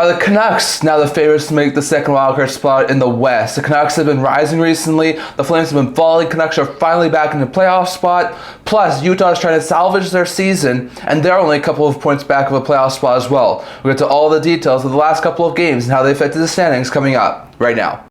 Are the Canucks now the favorites to make the second wildcard spot in the West? The Canucks have been rising recently. The Flames have been falling. Canucks are finally back in the playoff spot. Plus, Utah is trying to salvage their season, and they're only a couple of points back of a playoff spot as well. We'll get to all the details of the last couple of games and how they affected the standings coming up right now.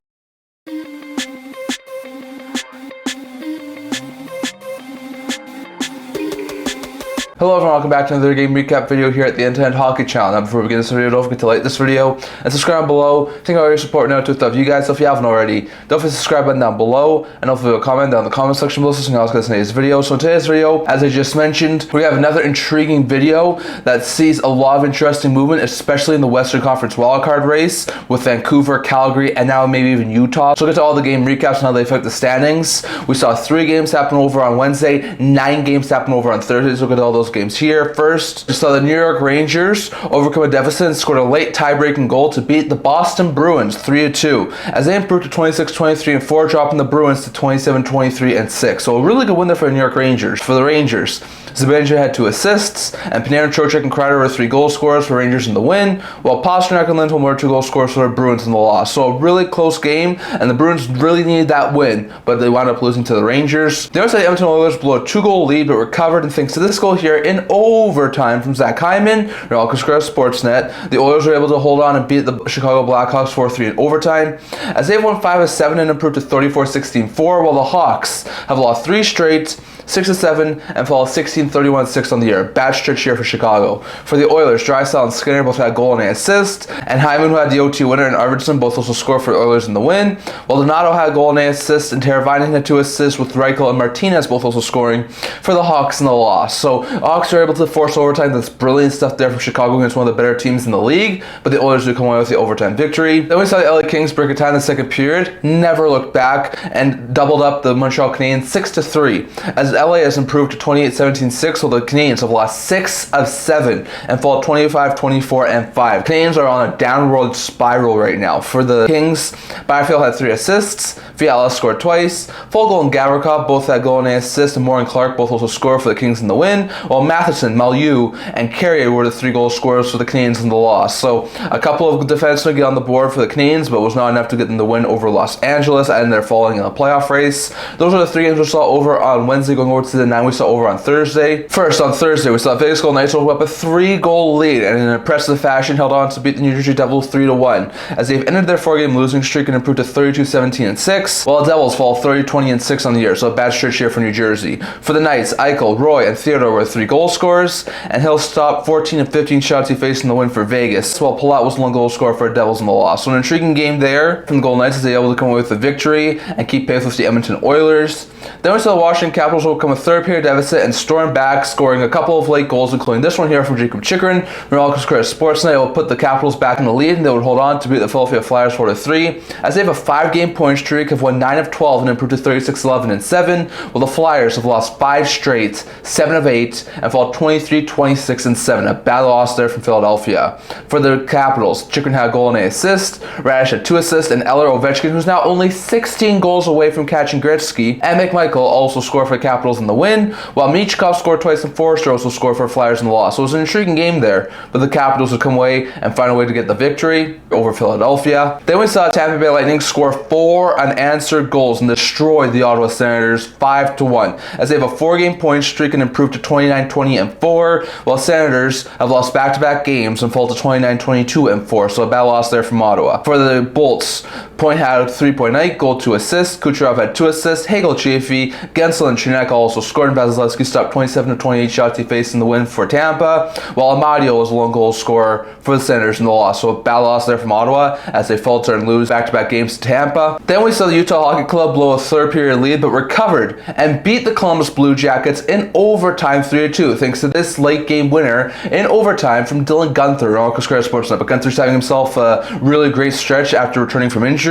Hello everyone, welcome back to another game recap video here at the Internet Hockey Channel. Now before we begin this video, don't forget to like this video and subscribe below. Thank you all your support now to stuff you guys. So if you haven't already, don't forget to subscribe button down below and don't forget to comment down in the comment section below so you can also get today's video. So in today's video, as I just mentioned, we have another intriguing video that sees a lot of interesting movement, especially in the Western Conference wildcard race with Vancouver, Calgary, and now maybe even Utah. So we'll get to all the game recaps and how they affect the standings. We saw 3 games happen over on Wednesday, 9 games happen over on Thursday. So we'll get to all those games here. First, we saw the New York Rangers overcome a deficit and scored a late tie-breaking goal to beat the Boston Bruins 3-2 as they improved to 26-23 and 4, dropping the Bruins to 27-23 and 6. So a really good win there for the New York Rangers. For the Rangers, Zibanejad had 2 assists, and Panarin, Trocheck, and Kreider were 3 goal scorers for Rangers in the win, while Pastrnak and Lindholm were 2 goal scorers for the Bruins in the loss. So a really close game, and the Bruins really needed that win, but they wound up losing to the Rangers. The other side, the Edmonton Oilers blew a 2-goal lead, but recovered, and thanks to this goal here in overtime from Zach Hyman, Sportsnet, the Oilers were able to hold on and beat the Chicago Blackhawks 4-3 in overtime, as they've won 5 of 7 and improved to 34-16-4, while the Hawks have lost 3 straight, 6-7, and fall 16-31-6 on the year. Bad stretch here for Chicago. For the Oilers, Draisaitl and Skinner both had a goal and an assist, and Hyman, who had the OT winner, and Arvidsson both also scored for the Oilers in the win, while Donato had a goal and an assist, and Teravainen had 2 assists, with Reichel and Martinez both also scoring for the Hawks in the loss. So Hawks are able to force overtime. That's brilliant stuff there from Chicago against one of the better teams in the league, but the Oilers do come away with the overtime victory. Then we saw the LA Kings break a tie in the second period, never looked back, and doubled up the Montreal Canadiens 6-3, as LA has improved to 28-17-6, while the Canadiens have lost 6 of 7 and fall 25-24 and 5. Canadiens are on a downward spiral right now. For the Kings, Byfield had 3 assists, Fiala scored twice, Fogle and Gavrikov both had goal and an assist, and Moore and Clark both also scored for the Kings in the win, while Matheson, Malieu, and Carrier were the 3 goal scorers for the Canadiens in the loss. So a couple of defensemen get on the board for the Canadiens, but was not enough to get them the win over Los Angeles, and they're falling in the playoff race. Those are the 3 games we saw over on Wednesday, going over to the 9 we saw over on Thursday. First, on Thursday, we saw Vegas Golden Knights open up a 3-goal lead, and in impressive fashion held on to beat the New Jersey Devils 3-1, as they've ended their 4-game losing streak and improved to 32-17-6, while the Devils fall 30-20-6 on the year, so a bad stretch here for New Jersey. For the Knights, Eichel, Roy, and Theodore were 3 goal scorers, and Hill stopped 14 of 15 shots he faced in the win for Vegas, while Palat was 1 goal scorer for the Devils in the loss. So an intriguing game there from the Golden Knights as they were able to come away with the victory and keep pace with the Edmonton Oilers. Then we saw the Washington Capitals overcome a 3rd-period deficit and storm back, scoring a couple of late goals, including this one here from Jacob Chychrun. Sportsnet will put the Capitals back in the lead, and they would hold on to beat the Philadelphia Flyers 4-3, as they have a 5-game point streak, have won 9 of 12 and improved to 36-11-7, while the Flyers have lost 5 straight, 7 of 8, and fall 23-26-7. A bad loss there from Philadelphia. For the Capitals, Chychrun had a goal and an assist, Radish had 2 assists, and Eller Ovechkin, who's now only 16 goals away from catching Gretzky, and McMichael also scored for the Capitals in the win, while Michkov scored twice and Forrester also scored for Flyers in the loss. So it was an intriguing game there, but the Capitals would come away and find a way to get the victory over Philadelphia. Then we saw Tampa Bay Lightning score 4 unanswered goals and destroy the Ottawa Senators 5-1, as they have a 4-game point streak and improved to 29-20-4, while Senators have lost back-to-back games and fall to 29-22-4, so a bad loss there from Ottawa. For the Bolts, Point had 3-point night, goal 2 assists, Kucherov had 2 assists, Hagel, Chaffee, Gensel, and Chinek also scored, and Vasilevsky stopped 27-28 shots he faced in the win for Tampa, while Amadio was a 1 goal scorer for the Senators in the loss. So a bad loss there from Ottawa as they falter and lose back-to-back games to Tampa. Then we saw the Utah Hockey Club blow a 3rd-period lead, but recovered and beat the Columbus Blue Jackets in overtime 3-2, thanks to this late-game winner in overtime from Dylan Guenther on Sportsnet. But Guenther's having himself a really great stretch after returning from injury,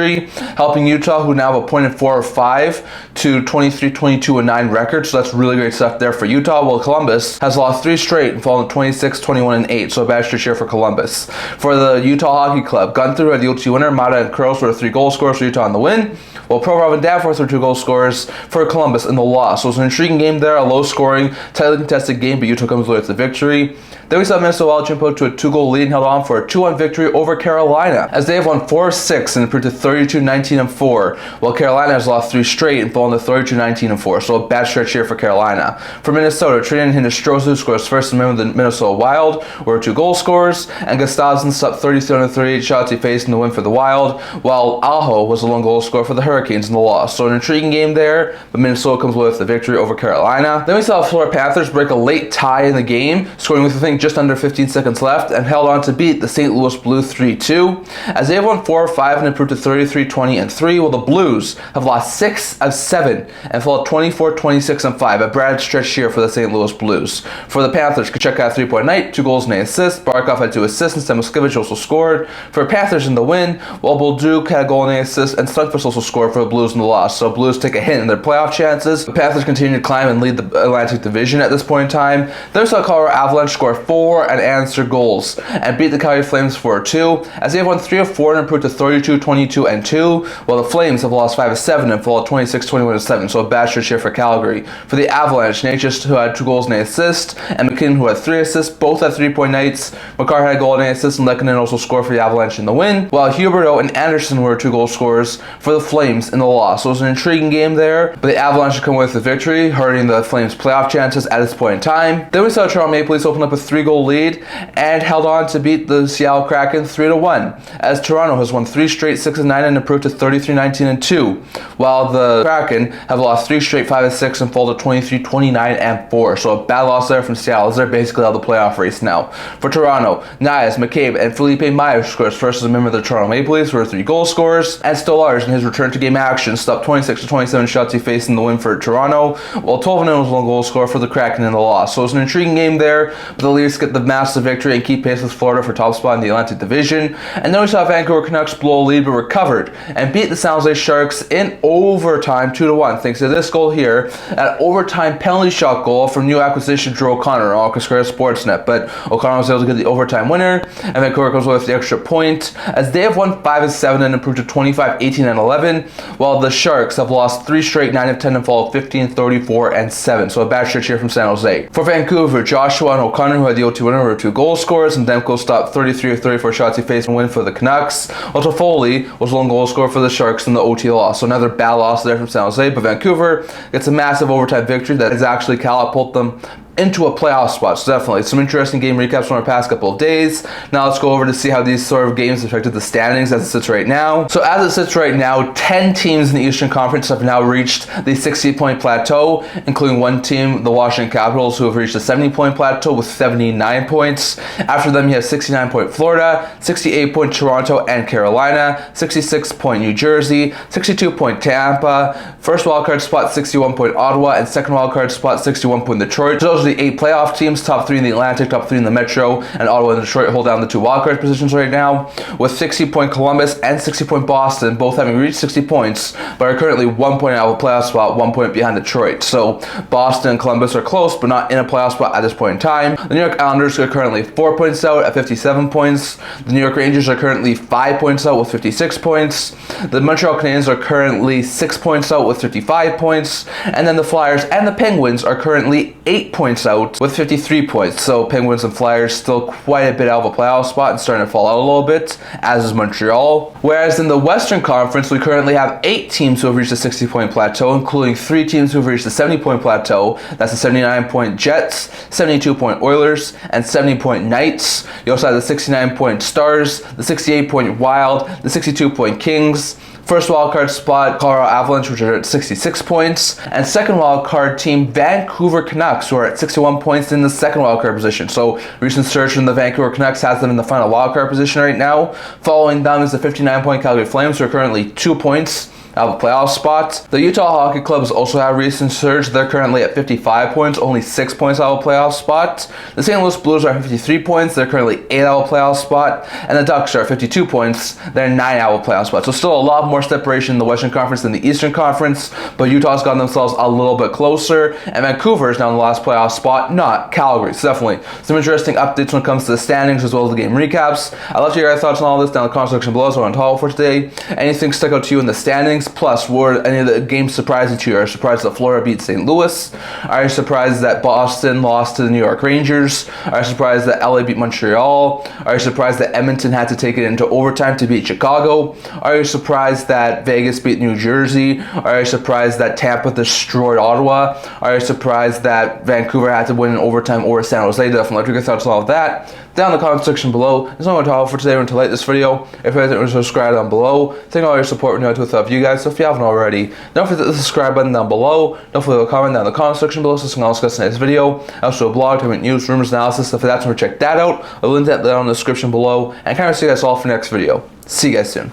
helping Utah, who now have a point in 4 or 5, to 23-22-9 record. record, so that's really great stuff there for Utah, while Columbus has lost 3 straight and fallen 26, 21, and 8, so a bad stretch here for Columbus. For the Utah Hockey Club, Gunther, who had the OT winner, Mata and Kurls were 3 goal scorers for Utah in the win, while Provorov and Danforth were 2 goal scorers for Columbus in the loss. So it was an intriguing game there, a low-scoring, tightly contested game, but Utah comes away with the victory. Then we saw Minnesota Wild jump out to a 2-goal lead and held on for a 2-1 victory over Carolina, as they have won 4 of 6 and improved to 32-19-4, while Carolina has lost 3 straight and fallen to 32-19-4, so a bad stretch here for Carolina. For Minnesota, Tristan Hinostroza scores first and the Minnesota Wild were 2 goal scorers, and Gustafsson stopped 37-38 shots he faced in the win for the Wild, while Aho was the lone goal scorer for the Hurricanes in the loss. So an intriguing game there, but Minnesota comes with the victory over Carolina. Then we saw Florida Panthers break a late tie in the game, scoring with, I think, just under 15 seconds left, and held on to beat the St. Louis Blues 3-2, as they have won 4 of 5 and improved to 33-20-3, while the Blues have lost 6 of 7 and fell 24-26-5, a bad stretch here for the St. Louis Blues. For the Panthers, Kachuk had a 3-point night, 2 goals and 8 assists, Barkov had 2 assists, and Samoskevich also scored for Panthers in the win, while Bolduc had a goal and 8 assists, and Sundqvist also scored for the Blues in the loss. So Blues take a hit in their playoff chances. The Panthers continue to climb and lead the Atlantic Division at this point in time. Then we saw Colorado Avalanche score 4 unanswered goals and beat the Calgary Flames 4-2, as they have won 3 of 4 and improved to 32-22-2, while the Flames have lost 5 of 7 and fall 26-21-7, so a bad stretch here for Calgary. For the Avalanche, Natchez, who had 2 goals and 8 assists, and McKinnon, who had 3 assists, both had 3-point nights. McCarr had a goal and 8 assists, and Lehkonen also scored for the Avalanche in the win, while Huberdeau and Anderson were 2 goal scorers for the Flames in the loss. So it was an intriguing game there, but the Avalanche come away with the victory, hurting the Flames' playoff chances at this point in time. Then we saw Toronto Maple Leafs open up a 3-goal lead and held on to beat the Seattle Kraken 3-1, as Toronto has won 3 straight 6 of 9 and improved to 33-19-2, while the Kraken have lost 3 straight 5 of 6 and fall to 23-29-4. So a bad loss there from Seattle, as they're basically out of the playoff race now. For Toronto, Nias, McCabe, and Felipe Meyer scores first as a member of the Toronto Maple Leafs, who are 3 goal scorers, and ST.L in his return to game action stopped 26-27 shots he faced in the win for Toronto, while Tolvanen was one goal scorer for the Kraken in the loss. So it was an intriguing game there, but the Leafs get the massive victory and keep pace with Florida for top spot in the Atlantic Division. And then we saw Vancouver Canucks blow a lead but recovered and beat the San Jose Sharks in overtime 2-1, thanks to this goal here, an overtime penalty shot goal from new acquisition Drew O'Connor on Cascara Sportsnet. But O'Connor was able to get the overtime winner, and Vancouver comes away with the extra point, as they have won 5 of 7 and improved to 25-18-11, while the Sharks have lost 3 straight 9 of 10 and fall 15-34-7. So a bad stretch here from San Jose. For Vancouver, Joshua and O'Connor, who had the OT winner, were 2 goal scorers, and Demko stopped 33 of 34 shots he faced and win for the Canucks. Also, Foley was one goal scorer for the Sharks in the OT loss. So another bad loss there from San Jose, but Vancouver gets a massive overtime victory that has actually catapulted them into a playoff spot. So definitely some interesting game recaps from our past couple of days. Now let's go over to see how these sort of games affected the standings as it sits right now. So as it sits right now, 10 teams in the Eastern Conference have now reached the 60-point plateau, including one team, the Washington Capitals, who have reached the 70-point plateau with 79 points. After them, you have 69-point Florida, 68-point Toronto and Carolina, 66-point New Jersey, 62-point Tampa, first wildcard spot 61-point Ottawa, and second wildcard spot 61-point Detroit. So those are the 8 playoff teams, top 3 in the Atlantic, top 3 in the Metro, and Ottawa and Detroit hold down the 2 wildcard positions right now, with 60-point Columbus and 60-point Boston both having reached 60 points, but are currently 1 point out of a playoff spot, 1 point behind Detroit. So Boston and Columbus are close, but not in a playoff spot at this point in time. The New York Islanders are currently 4 points out at 57 points. The New York Rangers are currently 5 points out with 56 points. The Montreal Canadiens are currently 6 points out with 55 points. And then the Flyers and the Penguins are currently 8 points out with 53 points. So Penguins and Flyers still quite a bit out of a playoff spot and starting to fall out a little bit, as is Montreal. Whereas in the Western Conference, we currently have 8 teams who have reached the 60-point plateau, including 3 teams who have reached the 70-point plateau. That's the 79-point Jets, 72-point Oilers, and 70-point Knights. You also have the 69-point Stars, the 68-point Wild, the 62-point Kings, first wildcard spot Colorado Avalanche, which are at 66 points, and second wildcard team Vancouver Canucks, who are at 61 points in the second wildcard position. So recent search from the Vancouver Canucks has them in the final wildcard position right now. Following them is the 59-point Calgary Flames, who are currently 2 points out of a playoff spot. The Utah Hockey Club has also had a recent surge. They're currently at 55 points, only 6 points out of a playoff spot. The St. Louis Blues are at 53 points. They're currently 8 out of a playoff spot. And the Ducks are at 52 points. They're 9 out of a playoff spot. So still a lot more separation in the Western Conference than the Eastern Conference, but Utah's gotten themselves a little bit closer, and Vancouver is now in the last playoff spot, not Calgary. So definitely some interesting updates when it comes to the standings as well as the game recaps. I'd love to hear your thoughts on all this down in the comment section below. So on top for today, anything stuck out to you in the standings? Plus, were any of the games surprising to you? Are you surprised that Florida beat St. Louis? Are you surprised that Boston lost to the New York Rangers? Are you surprised that LA beat Montreal? Are you surprised that Edmonton had to take it into overtime to beat Chicago? Are you surprised that Vegas beat New Jersey? Are you surprised that Tampa destroyed Ottawa? Are you surprised that Vancouver had to win in overtime over San Jose? Definitely let your thoughts on all of that down in the comment section below. That's all I'm going to for today. Remember to like this video. If you haven't, subscribe down below. Thank all your support and to with you guys. So if you haven't already, don't forget the subscribe button down below. Don't forget to comment down in the comment section below so I'll discuss the next video. I also do a blog, talking news, rumors, analysis, stuff like that. So check that out. I'll link that down in the description below. And I kind of see you guys all for the next video. See you guys soon.